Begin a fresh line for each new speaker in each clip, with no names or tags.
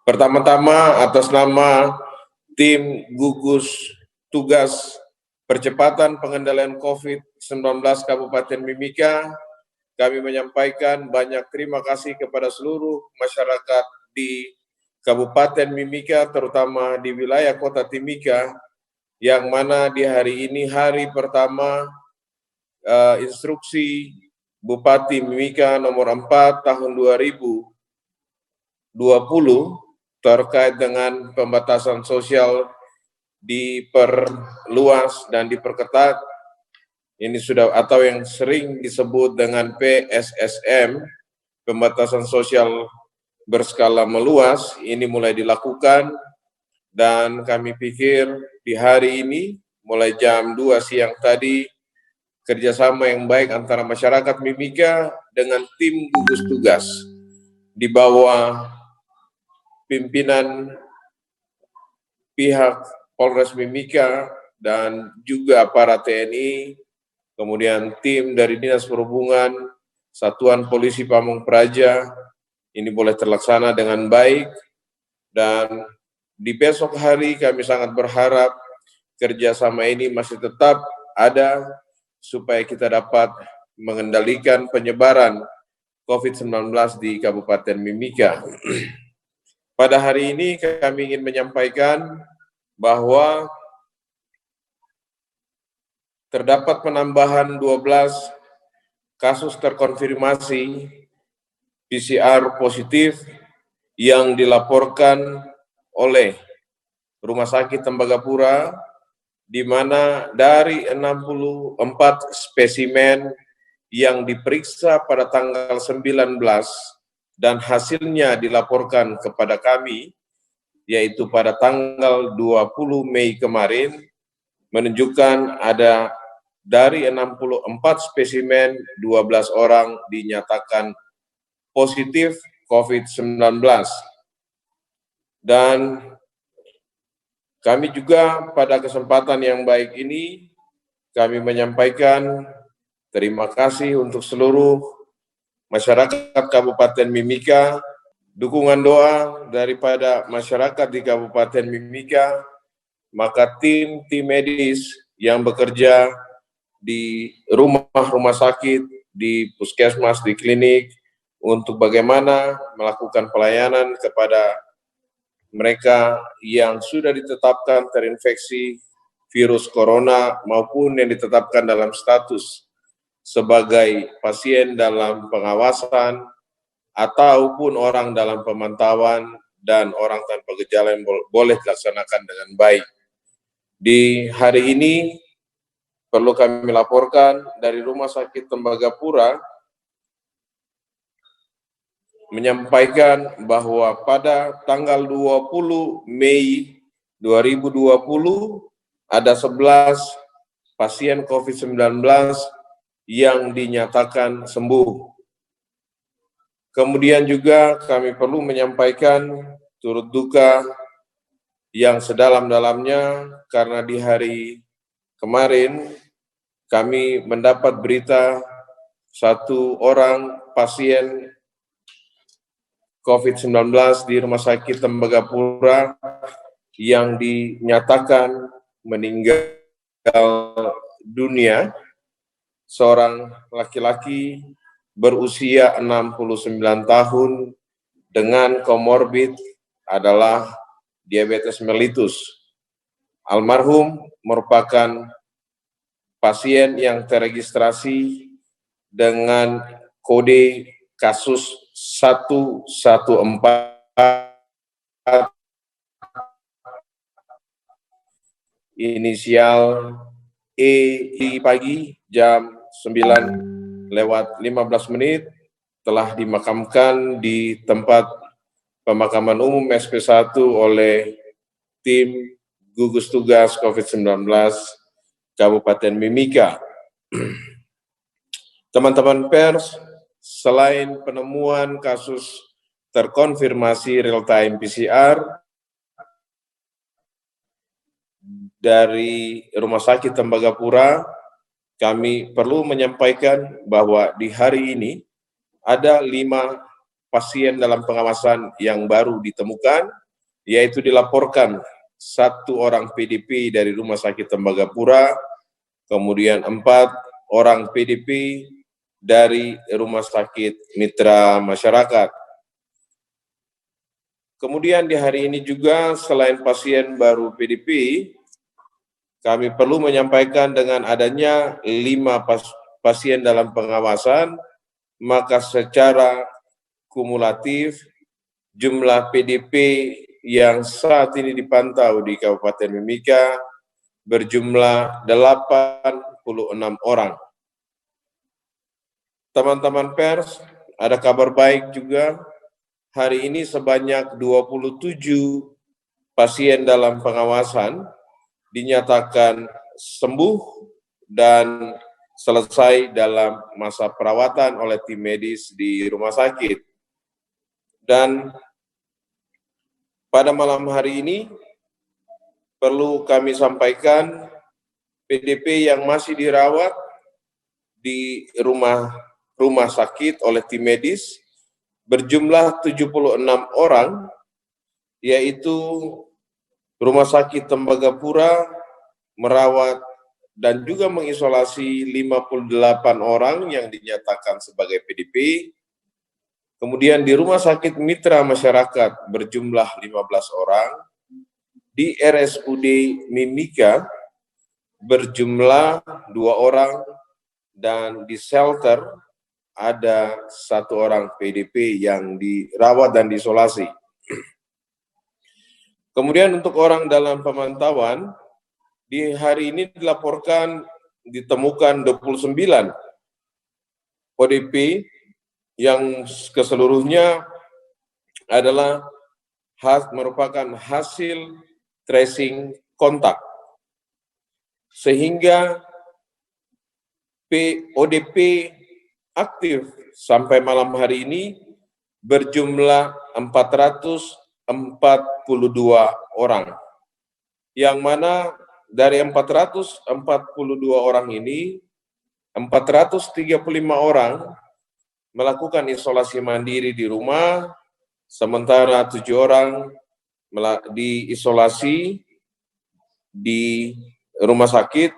Pertama-tama atas nama tim gugus tugas percepatan pengendalian COVID-19 Kabupaten Mimika, kami menyampaikan banyak terima kasih kepada seluruh masyarakat di Kabupaten Mimika, terutama di wilayah Kota Timika, yang mana di hari ini hari pertama instruksi Bupati Mimika nomor 4 tahun 2020 terkait dengan pembatasan sosial diperluas dan diperketat. Ini sudah atau yang sering disebut dengan PSSM, pembatasan sosial berskala meluas, ini mulai dilakukan dan kami pikir di hari ini mulai jam 2 siang tadi kerjasama yang baik antara masyarakat Mimika dengan tim gugus tugas di bawah pimpinan pihak Polres Mimika dan juga para TNI, kemudian tim dari Dinas Perhubungan, Satuan Polisi Pamung Praja, ini boleh terlaksana dengan baik, dan di besok hari kami sangat berharap kerjasama ini masih tetap ada supaya kita dapat mengendalikan penyebaran COVID-19 di Kabupaten Mimika. Pada hari ini kami ingin menyampaikan bahwa terdapat penambahan 12 kasus terkonfirmasi PCR positif yang dilaporkan oleh Rumah Sakit Tembagapura, di mana dari 64 spesimen yang diperiksa pada tanggal 19 dan hasilnya dilaporkan kepada kami, yaitu pada tanggal 20 Mei kemarin, menunjukkan ada dari 64 spesimen, 12 orang dinyatakan positif COVID-19. Dan kami juga pada kesempatan yang baik ini, kami menyampaikan terima kasih untuk seluruh masyarakat Kabupaten Mimika, dukungan doa daripada masyarakat di Kabupaten Mimika, maka tim medis yang bekerja di rumah sakit, di puskesmas, di klinik, untuk bagaimana melakukan pelayanan kepada mereka yang sudah ditetapkan terinfeksi virus corona maupun yang ditetapkan dalam status sebagai pasien dalam pengawasan ataupun orang dalam pemantauan dan orang tanpa gejala yang boleh dilaksanakan dengan baik. Di hari ini perlu kami laporkan dari Rumah Sakit Tembagapura menyampaikan bahwa pada tanggal 20 Mei 2020 ada 11 pasien COVID-19 yang dinyatakan sembuh. Kemudian juga kami perlu menyampaikan turut duka yang sedalam-dalamnya karena di hari kemarin kami mendapat berita satu orang pasien COVID-19 di Rumah Sakit Tembagapura yang dinyatakan meninggal dunia, seorang laki-laki berusia 69 tahun dengan komorbid adalah diabetes mellitus. Almarhum merupakan pasien yang terregistrasi dengan kode kasus 114 inisial E di pagi jam 9:15 telah dimakamkan di tempat pemakaman umum SP1 oleh tim gugus tugas COVID-19 Kabupaten Mimika. Teman-teman pers, selain penemuan kasus terkonfirmasi real-time PCR dari Rumah Sakit Tembagapura, kami perlu menyampaikan bahwa di hari ini ada 5 pasien dalam pengawasan yang baru ditemukan, yaitu dilaporkan 1 orang PDP dari Rumah Sakit Tembagapura, kemudian 4 orang PDP dari Rumah Sakit Mitra Masyarakat. Kemudian di hari ini juga selain pasien baru PDP, kami perlu menyampaikan dengan adanya 5 pasien dalam pengawasan, maka secara kumulatif jumlah PDP yang saat ini dipantau di Kabupaten Mimika berjumlah 86 orang. Teman-teman pers, ada kabar baik juga. Hari ini sebanyak 27 pasien dalam pengawasan dinyatakan sembuh dan selesai dalam masa perawatan oleh tim medis di rumah sakit. Dan pada malam hari ini perlu kami sampaikan PDP yang masih dirawat di rumah sakit oleh tim medis berjumlah 76 orang, yaitu Rumah Sakit Tembagapura merawat dan juga mengisolasi 58 orang yang dinyatakan sebagai PDP. Kemudian di Rumah Sakit Mitra Masyarakat berjumlah 15 orang, di RSUD Mimika berjumlah 2 orang, dan di shelter ada 1 orang PDP yang dirawat dan diisolasi. Kemudian untuk orang dalam pemantauan, di hari ini dilaporkan ditemukan 29 ODP yang keseluruhnya adalah merupakan hasil tracing kontak. Sehingga ODP aktif sampai malam hari ini berjumlah 442 orang. Yang mana dari 442 orang ini, 435 orang melakukan isolasi mandiri di rumah, sementara 7 orang diisolasi di rumah sakit,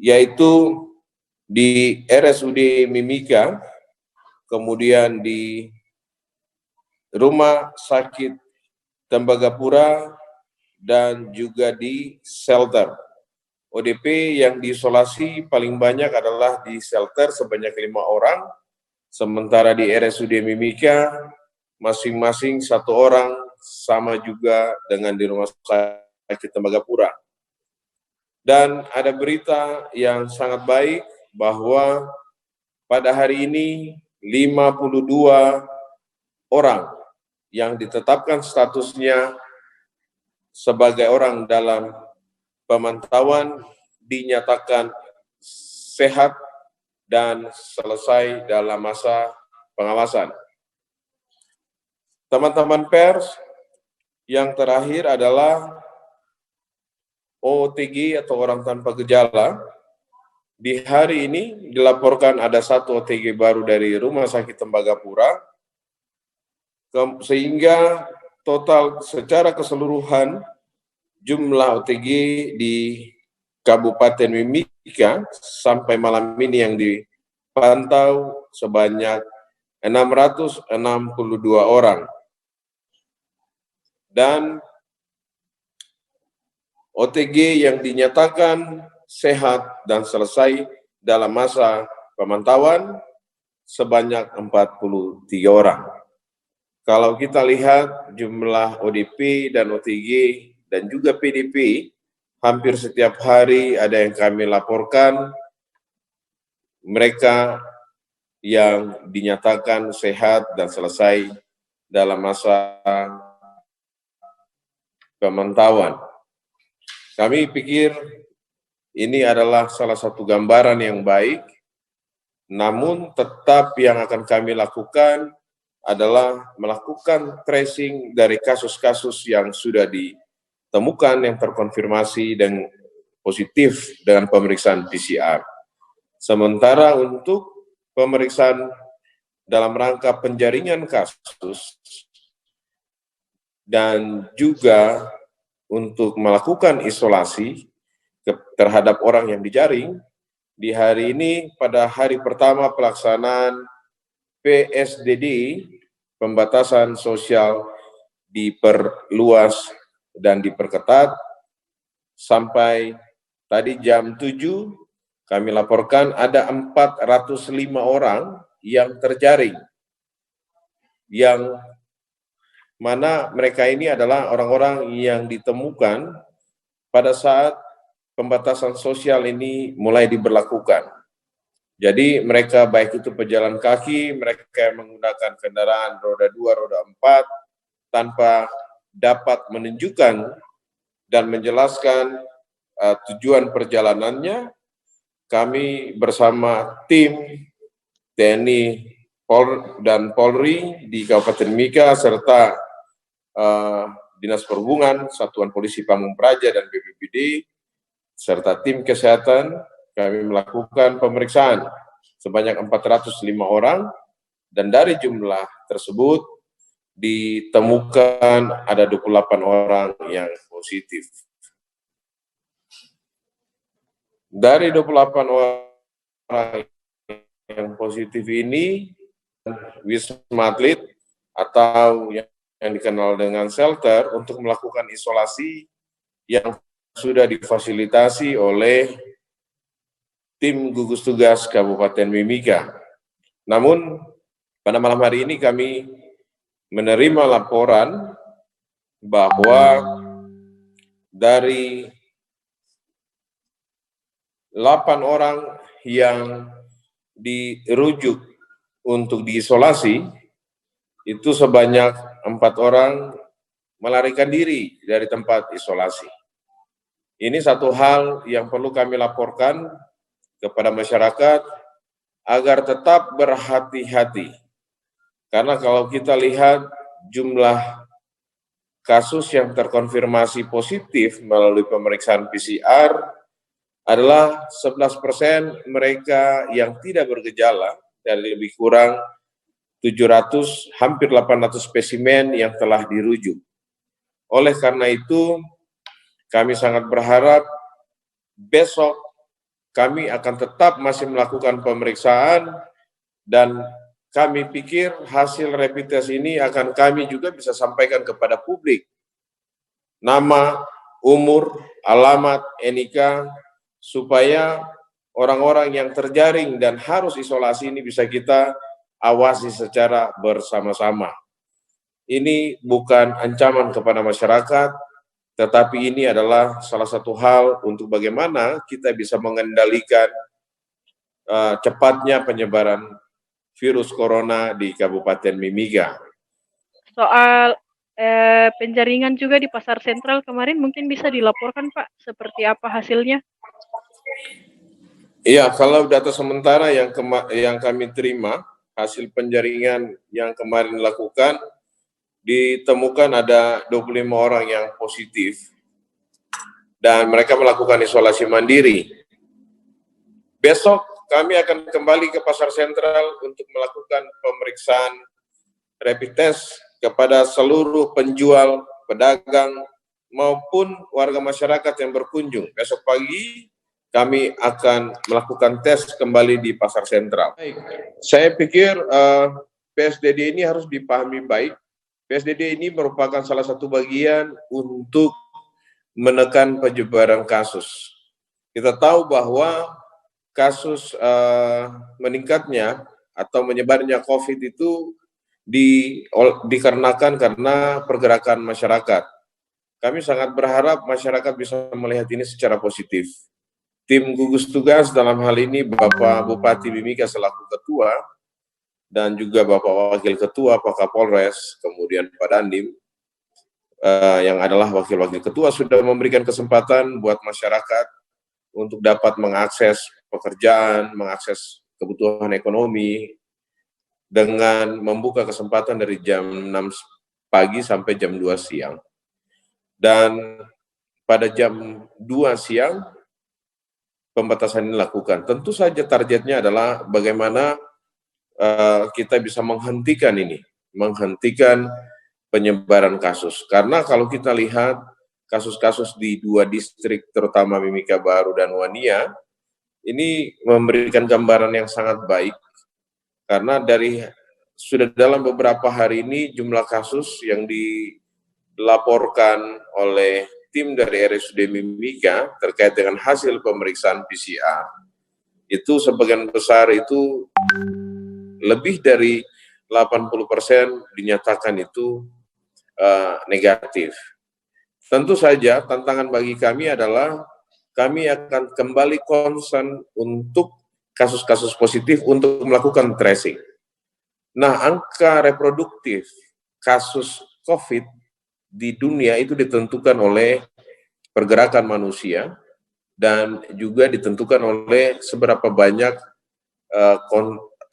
yaitu di RSUD Mimika, kemudian di Rumah Sakit Tembagapura, dan juga di shelter. ODP yang diisolasi paling banyak adalah di shelter sebanyak 5 orang, sementara di RSUD Mimika masing-masing 1 orang, sama juga dengan di Rumah Sakit Tembagapura. Dan ada berita yang sangat baik bahwa pada hari ini 52 orang yang ditetapkan statusnya sebagai orang dalam pemantauan dinyatakan sehat dan selesai dalam masa pengawasan. Teman-teman pers, yang terakhir adalah OTG atau orang tanpa gejala. Di hari ini dilaporkan ada 1 OTG baru dari Rumah Sakit Tembagapura, sehingga total secara keseluruhan jumlah OTG di Kabupaten Mimika sampai malam ini yang dipantau sebanyak 662 orang. Dan OTG yang dinyatakan sehat dan selesai dalam masa pemantauan sebanyak 43 orang. Kalau kita lihat jumlah ODP dan OTG dan juga PDP, hampir setiap hari ada yang kami laporkan mereka yang dinyatakan sehat dan selesai dalam masa pemantauan. Kami pikir ini adalah salah satu gambaran yang baik, namun tetap yang akan kami lakukan adalah melakukan tracing dari kasus-kasus yang sudah ditemukan, yang terkonfirmasi dan positif dengan pemeriksaan PCR. Sementara untuk pemeriksaan dalam rangka penjaringan kasus dan juga untuk melakukan isolasi terhadap orang yang dijaring. Di hari ini, pada hari pertama pelaksanaan PSDD, pembatasan sosial diperluas dan diperketat, sampai tadi jam 7 kami laporkan ada 405 orang yang terjaring, yang mana mereka ini adalah orang-orang yang ditemukan pada saat pembatasan sosial ini mulai diberlakukan. Jadi mereka baik itu pejalan kaki, mereka yang menggunakan kendaraan roda 2, roda 4, tanpa dapat menunjukkan dan menjelaskan tujuan perjalanannya, kami bersama tim TNI dan Polri di Kabupaten Mimika serta Dinas Perhubungan, Satuan Polisi Pamung Praja dan BPBD serta tim kesehatan, kami melakukan pemeriksaan sebanyak 405 orang, dan dari jumlah tersebut ditemukan ada 28 orang yang positif. Dari 28 orang yang positif ini, Wisma Atlet atau yang dikenal dengan shelter untuk melakukan isolasi yang sudah difasilitasi oleh tim gugus tugas Kabupaten Mimika. Namun pada malam hari ini kami menerima laporan bahwa dari 8 orang yang dirujuk untuk diisolasi, itu sebanyak 4 orang melarikan diri dari tempat isolasi. Ini satu hal yang perlu kami laporkan kepada masyarakat agar tetap berhati-hati. Karena kalau kita lihat jumlah kasus yang terkonfirmasi positif melalui pemeriksaan PCR adalah 11% mereka yang tidak bergejala, dari lebih kurang 700, hampir 800 spesimen yang telah dirujuk. Oleh karena itu, kami sangat berharap besok kami akan tetap masih melakukan pemeriksaan, dan kami pikir hasil rapid test ini akan kami juga bisa sampaikan kepada publik. Nama, umur, alamat, NIK, supaya orang-orang yang terjaring dan harus isolasi ini bisa kita awasi secara bersama-sama. Ini bukan ancaman kepada masyarakat, tetapi ini adalah salah satu hal untuk bagaimana kita bisa mengendalikan cepatnya penyebaran virus corona di Kabupaten Mimika.
Soal penjaringan juga di Pasar Sentral kemarin, mungkin bisa dilaporkan Pak, seperti apa hasilnya?
Iya, kalau data sementara yang kami terima, hasil penjaringan yang kemarin dilakukan, ditemukan ada 25 orang yang positif, dan mereka melakukan isolasi mandiri. Besok kami akan kembali ke Pasar Sentral untuk melakukan pemeriksaan rapid test kepada seluruh penjual, pedagang, maupun warga masyarakat yang berkunjung. Besok pagi kami akan melakukan tes kembali di Pasar Sentral. Saya pikir PSDD ini harus dipahami baik. PSDD ini merupakan salah satu bagian untuk menekan penyebaran kasus. Kita tahu bahwa kasus meningkatnya atau menyebarnya COVID itu dikarenakan karena pergerakan masyarakat. Kami sangat berharap masyarakat bisa melihat ini secara positif. Tim gugus tugas dalam hal ini Bapak Bupati Mimika selaku ketua, dan juga Bapak Wakil Ketua, Pak Kapolres, kemudian Pak Dandim, yang adalah wakil-wakil ketua, sudah memberikan kesempatan buat masyarakat untuk dapat mengakses pekerjaan, mengakses kebutuhan ekonomi, dengan membuka kesempatan dari jam 6 pagi sampai jam 2 siang. Dan pada jam 2 siang, pembatasan ini dilakukan. Tentu saja targetnya adalah bagaimana kita bisa menghentikan penyebaran kasus. Karena kalau kita lihat kasus-kasus di 2 distrik, terutama Mimika Baru dan Wania, ini memberikan gambaran yang sangat baik, karena sudah dalam beberapa hari ini jumlah kasus yang dilaporkan oleh tim dari RSUD Mimika terkait dengan hasil pemeriksaan PCR, itu sebagian besar itu lebih dari 80% dinyatakan itu negatif. Tentu saja tantangan bagi kami adalah kami akan kembali concern untuk kasus-kasus positif untuk melakukan tracing. Nah, angka reproduktif kasus COVID di dunia itu ditentukan oleh pergerakan manusia dan juga ditentukan oleh seberapa banyak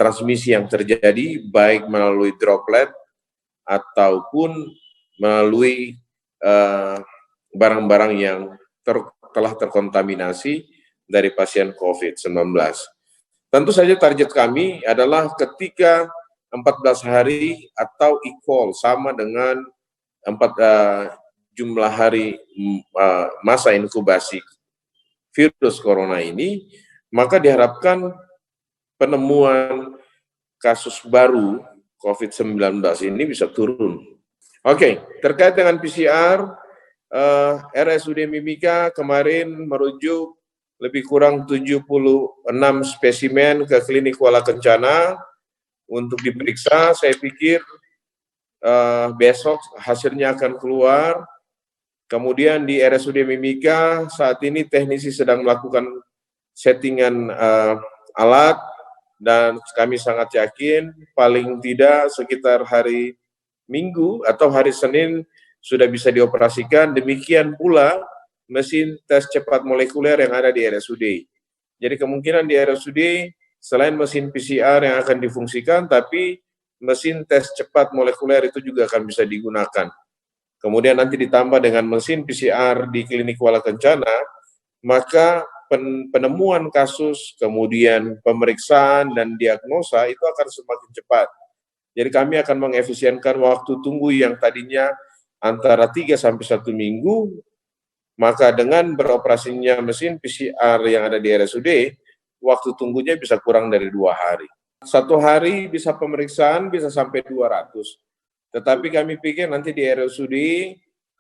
transmisi yang terjadi, baik melalui droplet ataupun melalui barang-barang yang telah terkontaminasi dari pasien COVID-19. Tentu saja target kami adalah ketika 14 hari atau equal sama dengan jumlah hari masa inkubasi virus corona ini, maka diharapkan penemuan kasus baru COVID-19 ini bisa turun. Oke, terkait dengan PCR, RSUD Mimika kemarin merujuk lebih kurang 76 spesimen ke Klinik Kuala Kencana untuk diperiksa. Saya pikir besok hasilnya akan keluar. Kemudian di RSUD Mimika saat ini teknisi sedang melakukan settingan alat, dan kami sangat yakin paling tidak sekitar hari Minggu atau hari Senin sudah bisa dioperasikan. Demikian pula mesin tes cepat molekuler yang ada di RSUD. Jadi kemungkinan di RSUD selain mesin PCR yang akan difungsikan, tapi mesin tes cepat molekuler itu juga akan bisa digunakan. Kemudian nanti ditambah dengan mesin PCR di Klinik Kuala Kencana, maka penemuan kasus, kemudian pemeriksaan dan diagnosa itu akan semakin cepat. Jadi kami akan mengefisienkan waktu tunggu yang tadinya antara 3 sampai 1 minggu, maka dengan beroperasinya mesin PCR yang ada di RSUD, waktu tunggunya bisa kurang dari 2 hari. 1 hari bisa pemeriksaan bisa sampai 200. Tetapi kami pikir nanti di RSUD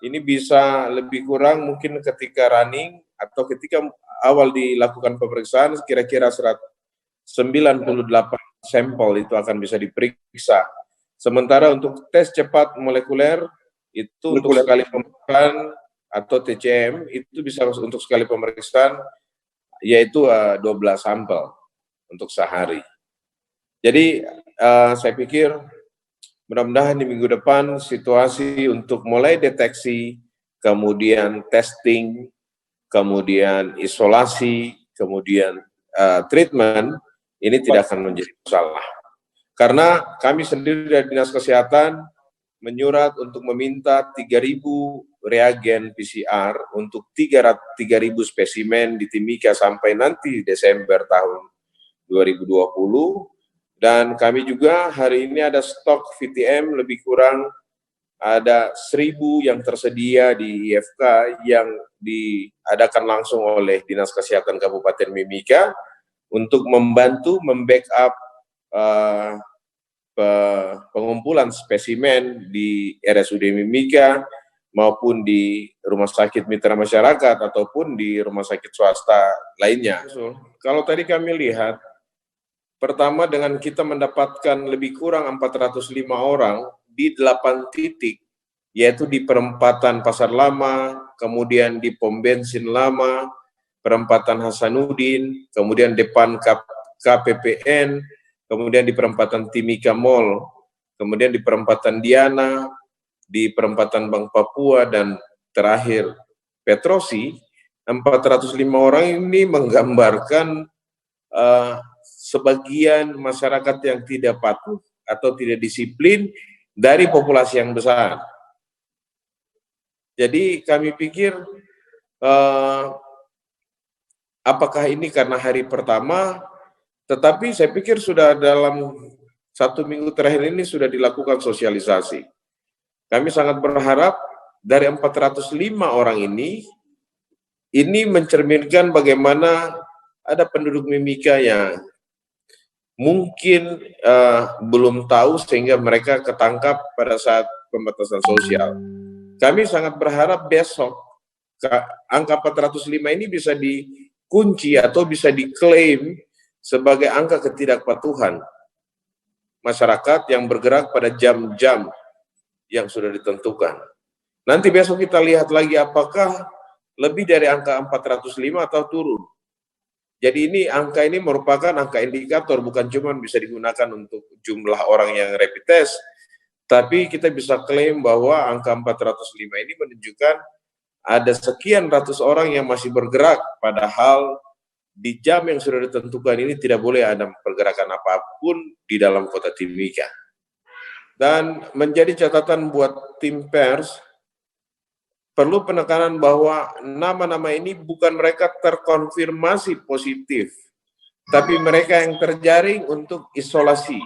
ini bisa lebih kurang mungkin ketika running atau ketika awal dilakukan pemeriksaan kira-kira 98 sampel itu akan bisa diperiksa. Sementara untuk tes cepat molekuler itu untuk sekali pemeriksaan atau TCM itu bisa untuk sekali pemeriksaan yaitu 12 sampel untuk sehari. Jadi saya pikir mudah-mudahan di minggu depan situasi untuk mulai deteksi, kemudian testing, kemudian isolasi, kemudian treatment ini tidak akan menjadi masalah. Karena kami sendiri dari Dinas Kesehatan menyurat untuk meminta 3.000 reagen PCR untuk 3.000 spesimen di Timika sampai nanti Desember tahun 2020. Dan kami juga hari ini ada stok VTM lebih kurang ada 1.000 yang tersedia di IFK yang diadakan langsung oleh Dinas Kesehatan Kabupaten Mimika untuk membantu membackup pengumpulan spesimen di RSUD Mimika maupun di rumah sakit mitra masyarakat ataupun di rumah sakit swasta lainnya. Kalau tadi kami lihat, pertama dengan kita mendapatkan lebih kurang 405 orang di 8 titik, yaitu di perempatan Pasar Lama, kemudian di pom bensin lama, perempatan Hasanuddin, kemudian depan KPPN, kemudian di perempatan Timika Mall, kemudian di perempatan Diana, di perempatan Bank Papua, dan terakhir Petrosi. 405 orang ini menggambarkan sebagian masyarakat yang tidak patuh atau tidak disiplin dari populasi yang besar. Jadi kami pikir apakah ini karena hari pertama, tetapi saya pikir sudah dalam 1 minggu terakhir ini sudah dilakukan sosialisasi. Kami sangat berharap dari 405 orang ini mencerminkan bagaimana ada penduduk Mimika yang mungkin belum tahu sehingga mereka ketangkap pada saat pembatasan sosial. Kami sangat berharap besok angka 405 ini bisa dikunci atau bisa diklaim sebagai angka ketidakpatuhan masyarakat yang bergerak pada jam-jam yang sudah ditentukan. Nanti besok kita lihat lagi apakah lebih dari angka 405 atau turun. Jadi angka ini merupakan angka indikator, bukan cuma bisa digunakan untuk jumlah orang yang rapid test, tapi kita bisa klaim bahwa angka 405 ini menunjukkan ada sekian ratus orang yang masih bergerak, padahal di jam yang sudah ditentukan ini tidak boleh ada pergerakan apapun di dalam kota Timika. Dan menjadi catatan buat tim pers, perlu penekanan bahwa nama-nama ini bukan mereka terkonfirmasi positif, tapi mereka yang terjaring untuk isolasi.